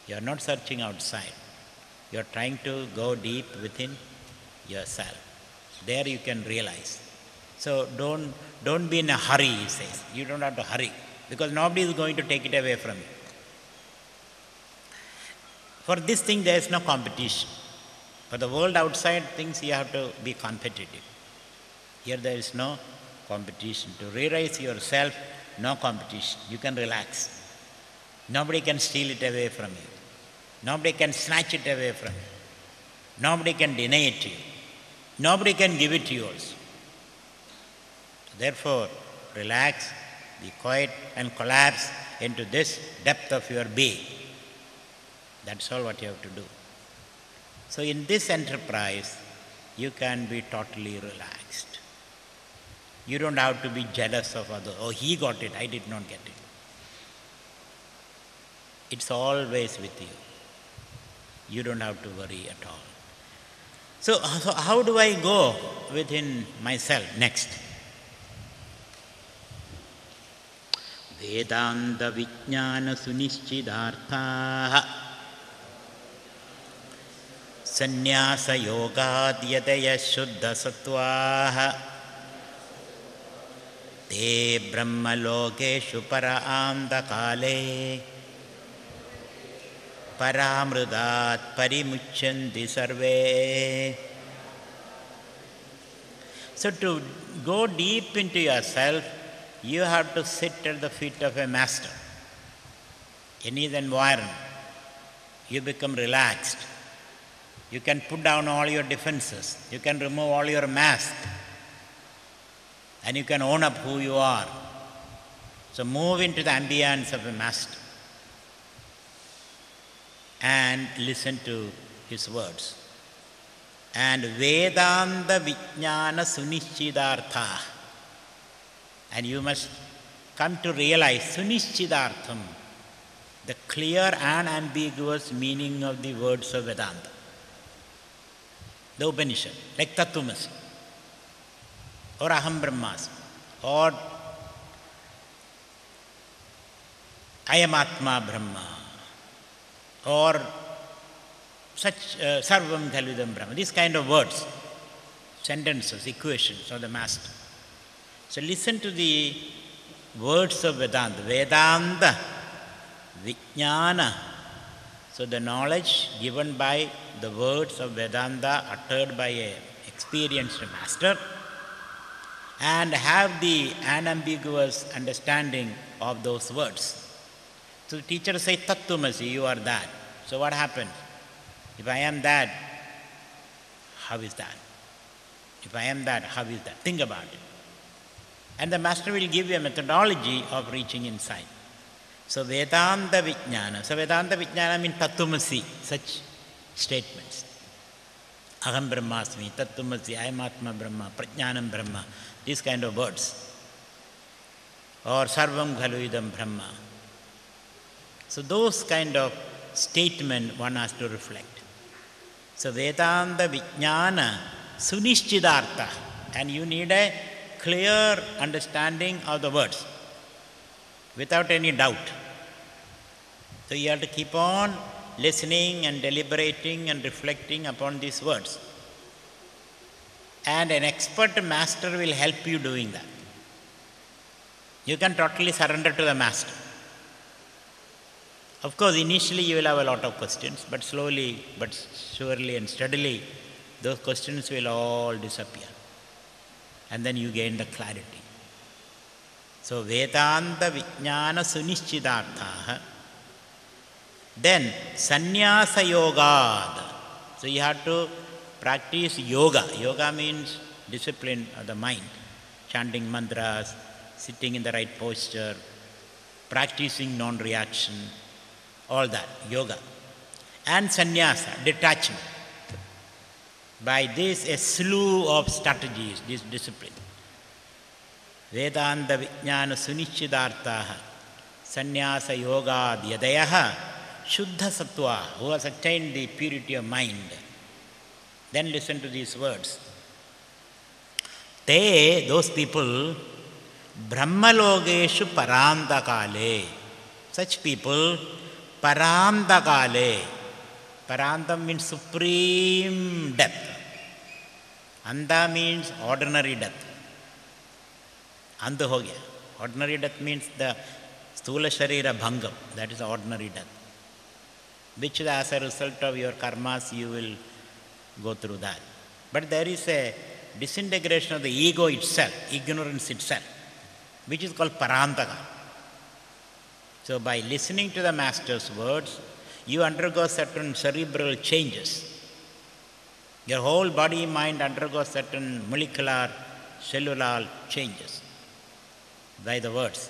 You are not searching outside. You are trying to go deep within yourself. There you can realize. So don't be in a hurry, he says. You don't have to hurry, because nobody is going to take it away from you. For this thing there is no competition. For the world outside things you have to be competitive. Here there is no competition. To realize yourself, no competition. You can relax. Nobody can steal it away from you. Nobody can snatch it away from you. Nobody can deny it to you. Nobody can give it to you also. Therefore, relax, be quiet, and collapse into this depth of your being. That's all what you have to do. So in this enterprise, you can be totally relaxed. You don't have to be jealous of others. Oh, he got it, I did not get it. It's always with you. You don't have to worry at all. So how do I go within myself next? Vedanta Vijnana Sunishchidarthaha Sannyasa Yogadyadaya Shuddha Sattvaha Te Brahma Lokeshu Paraamda Kale Paramrudat Parimuchanti Sarve. So to go deep into yourself, you have to sit at the feet of a master. In his environment, you become relaxed. You can put down all your defenses. You can remove all your mask. And you can own up who you are. So move into the ambience of a master and listen to his words. And Vedanta Vijnana Sunishchidartha. And you must come to realize Sunishchidartham, the clear and ambiguous meaning of the words of Vedanta. The Upanishad, like Tattvamasi, or Aham Brahmasmi, or Ayam Atma Brahma, or such Sarvam Khalvidam Brahma, these kind of words, sentences, equations of the Master. So listen to the words of Vedanta. Vedanta, Vijnana. So the knowledge given by the words of Vedanta uttered by an experienced master, and have the unambiguous understanding of those words. So the teacher says, Tattvamasi, you are that. So what happens? If I am that, how is that? If I am that, how is that? Think about it. And the master will give you a methodology of reaching inside. So Vedanta Vijnana. So Vedanta Vijnana means Tattvamasi, such statements. Aham Brahmasmi, Tattvamasi, Ayam Atma Brahma, Prajnanam Brahma, these kind of words. Or Sarvam Khalu Idam Brahma. So those kind of statement one has to reflect. So Vedanta Vijnana Sunishchidartha. And you need a clear understanding of the words without any doubt. So you have to keep on listening and deliberating and reflecting upon these words. And an expert master will help you doing that. You can totally surrender to the master. Of course, initially you will have a lot of questions, but slowly, but surely and steadily, those questions will all disappear. And then you gain the clarity. So, Vedanta Vijnana Sunishchidarthaha. Then, Sannyasa Yogad. So, you have to practice yoga. Yoga means discipline of the mind. Chanting mantras, sitting in the right posture, practicing non-reaction, all that, yoga. And sannyasa, detachment. By this, a slew of strategies, this discipline. Vedanta Vijnana Sunishchidarthaha, Sannyasa Yoga Yadayaha, Shuddha Sattva, who has attained the purity of mind. Then listen to these words. Te, those people, Brahmalogeshu Parandakale. Such people, Parandakale. Parandam means supreme depth. Anda means ordinary depth. Andha ho gaya. Ordinary death means the Sthula Sharira Bhangam, that is ordinary death. Which as a result of your karmas you will go through that. But there is a disintegration of the ego itself, ignorance itself, which is called Parantaka. So by listening to the Master's words, you undergo certain cerebral changes. Your whole body, mind undergoes certain molecular, cellular changes by the words.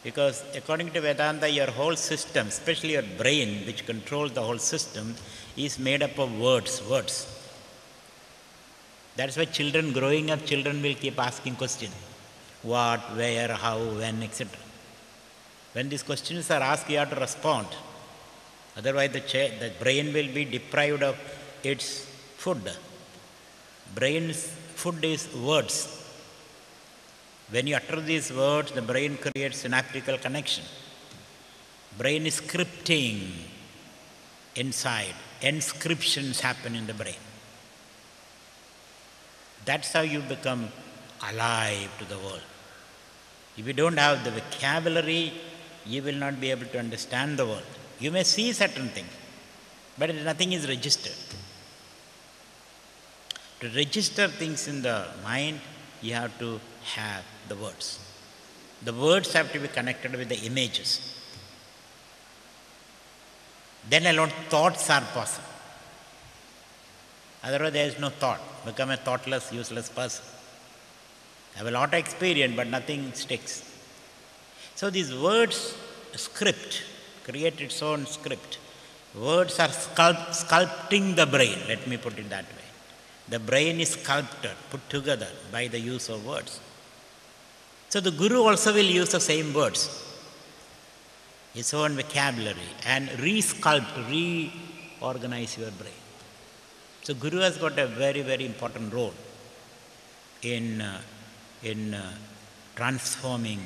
Because according to Vedanta, your whole system, especially your brain, which controls the whole system, is made up of words. That's why children growing up, children will keep asking questions. What, where, how, when, etc. When these questions are asked, you have to respond. Otherwise, the brain will be deprived of its food. Brain's food is words. When you utter these words, the brain creates synaptical connection. Brain is scripting inside. Inscriptions happen in the brain. That's how you become alive to the world. If you don't have the vocabulary, you will not be able to understand the world. You may see certain things, but nothing is registered. To register things in the mind, you have to have the words. The words have to be connected with the images. Then alone thoughts are possible. Otherwise there is no thought. Become a thoughtless, useless person. Have a lot of experience, but nothing sticks. So these words, script, create its own script. Words are sculpting the brain, let me put it that way. The brain is sculpted, put together by the use of words. So the Guru also will use the same words, his own vocabulary, and reorganize your brain. So Guru has got a very, very important role in transforming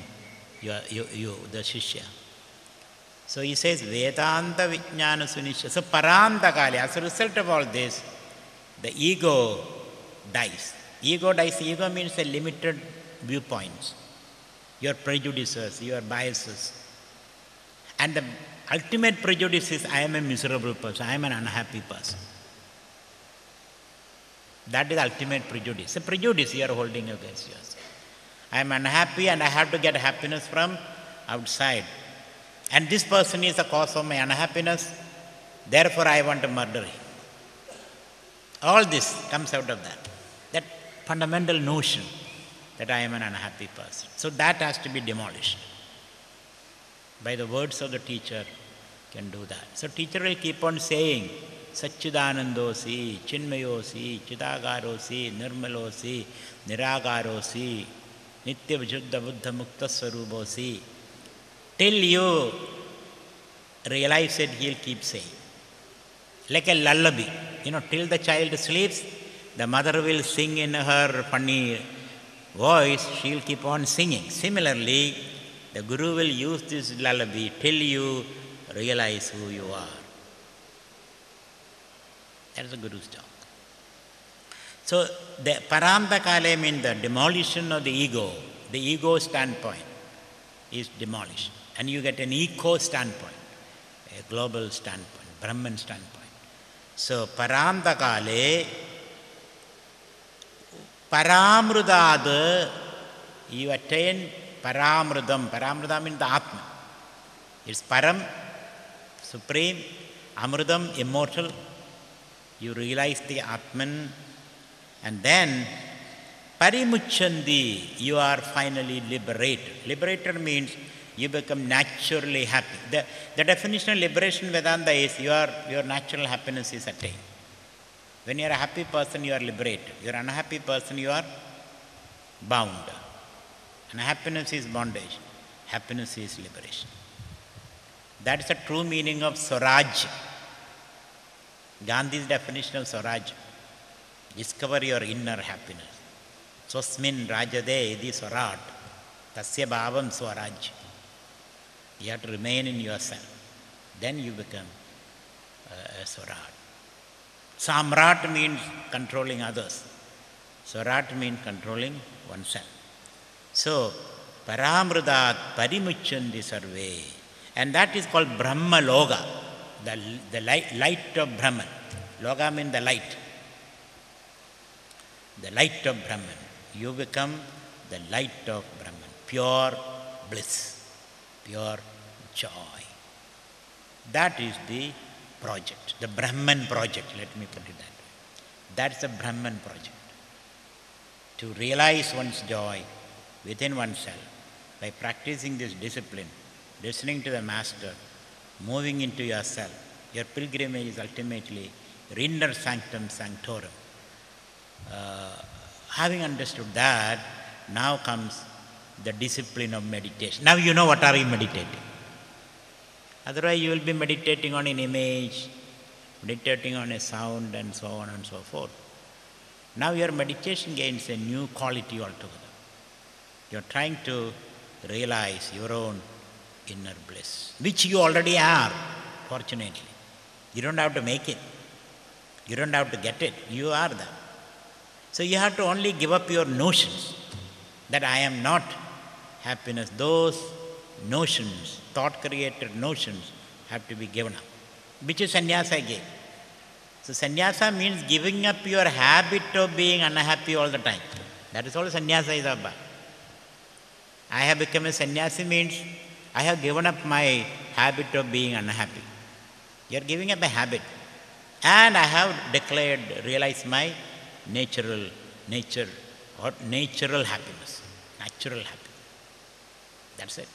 the Shishya. So he says, Vedanta Vijnana Sunishya. So Parantakale, as a result of all this, the ego dies. Ego dies. Ego means a limited viewpoints, your prejudices, your biases. And the ultimate prejudice is, I am a miserable person, I am an unhappy person. That is the ultimate prejudice. A prejudice you are holding against yourself. I am unhappy and I have to get happiness from outside. And this person is the cause of my unhappiness, therefore I want to murder him. All this comes out of that fundamental notion that I am an unhappy person. So that has to be demolished. By the words of the teacher can do that. So teacher will keep on saying, Satchidanandosi, Chinmayosi, Chidagarosi, Nirmalosi, Niragarosi, Nitya Vijhuddha Buddha Mukta Swarubosi. Till you realize it, he'll keep saying. Like a lullaby. Till the child sleeps, the mother will sing in her funny voice, she'll keep on singing. Similarly, the Guru will use this lullaby till you realize who you are. That's the Guru's job. So, the Parantakale means the demolition of the ego standpoint is demolished. And you get an eco standpoint, a global standpoint, Brahman standpoint. So, Parantakale, Paramrudad, you attain Paramrudam. Paramrudam means the Atma. It's Param, supreme, Amrudam, immortal. You realize the Atman, and then Parimuchandi, you are finally liberated. Liberated means you become naturally happy. The definition of liberation Vedanta is your natural happiness is attained. When you are a happy person, you are liberated. You are an unhappy person, you are bound. And happiness is bondage. Happiness is liberation. That is the true meaning of Swaraj. Gandhi's definition of Swaraj. Discover your inner happiness. Swasmin rajade idi swarat. Tasya bhavam swaraj. You have to remain in yourself. then you become a Swarat. Samrat means controlling others. Swarat means controlling oneself. So, Paramrudat Parimuchandi Sarve. And that is called Brahma Loga, the light of Brahman. Loga means the light. The light of Brahman. You become the light of Brahman. Pure bliss, pure joy. That is the project, the Brahman project, let me put it that way. That's the Brahman project. To realize one's joy within oneself by practicing this discipline, listening to the Master, moving into yourself. Your pilgrimage is ultimately your inner sanctum sanctorum. Having understood that, now comes the discipline of meditation. Now you know what are you meditating. Otherwise you will be meditating on an image, meditating on a sound and so on and so forth. Now your meditation gains a new quality altogether. You are trying to realize your own inner bliss, which you already are, fortunately. You don't have to make it. You don't have to get it. You are that. So you have to only give up your notions that I am not happiness. Those notions, thought-created notions, have to be given up, which is sannyasa gave. So sannyasa means giving up your habit of being unhappy all the time. That is all sannyasa is about. I have become a sannyasi means I have given up my habit of being unhappy. You are giving up a habit. And I have declared, realized my natural happiness. Natural happiness. That's it.